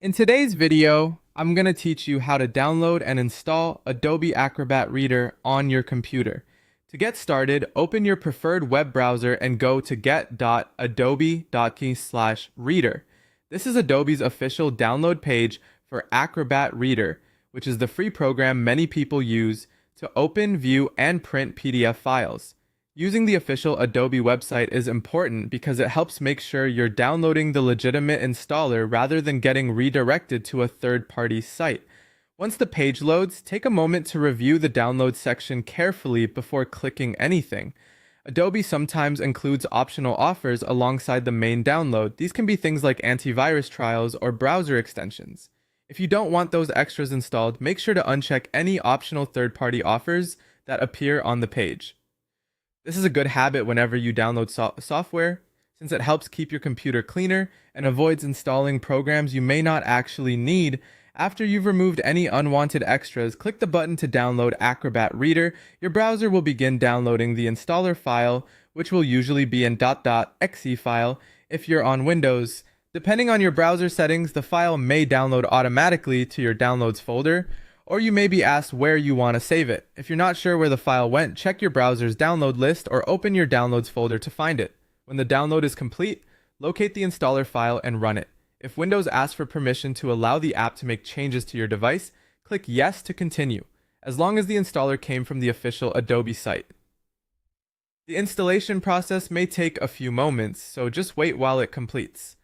In today's video, I'm going to teach you how to download and install Adobe Acrobat Reader on your computer. To get started, open your preferred web browser and go to get.adobe.key/reader. This is Adobe's official download page for Acrobat Reader, which is the free program many people use to open, view, and print PDF files. Using the official Adobe website is important because it helps make sure you're downloading the legitimate installer rather than getting redirected to a third-party site. Once the page loads, take a moment to review the download section carefully before clicking anything. Adobe sometimes includes optional offers alongside the main download. These can be things like antivirus trials or browser extensions. If you don't want those extras installed, make sure to uncheck any optional third-party offers that appear on the page. This is a good habit whenever you download software, since it helps keep your computer cleaner and avoids installing programs you may not actually need. After you've removed any unwanted extras, click the button to download Acrobat Reader. Your browser will begin downloading the installer file, which will usually be in .exe file if you're on Windows. Depending on your browser settings, the file may download automatically to your downloads folder, or you may be asked where you want to save it. If you're not sure where the file went, check your browser's download list or open your downloads folder to find it. When the download is complete, locate the installer file and run it. If Windows asks for permission to allow the app to make changes to your device, click Yes to continue, as long as the installer came from the official Adobe site. The installation process may take a few moments, so just wait while it completes.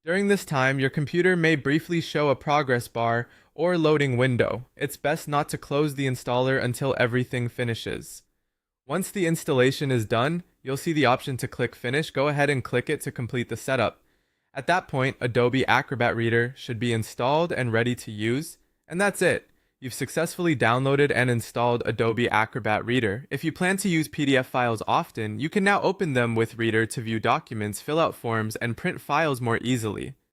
During this time, your computer may briefly show a progress bar or loading window. It's best not to close the installer until everything finishes. Once the installation is done, you'll see the option to click Finish. Go ahead and click it to complete the setup. At that point, Adobe Acrobat Reader should be installed and ready to use, and that's it. You've successfully downloaded and installed Adobe Acrobat Reader. If you plan to use PDF files often, you can now open them with Reader to view documents, fill out forms, and print files more easily.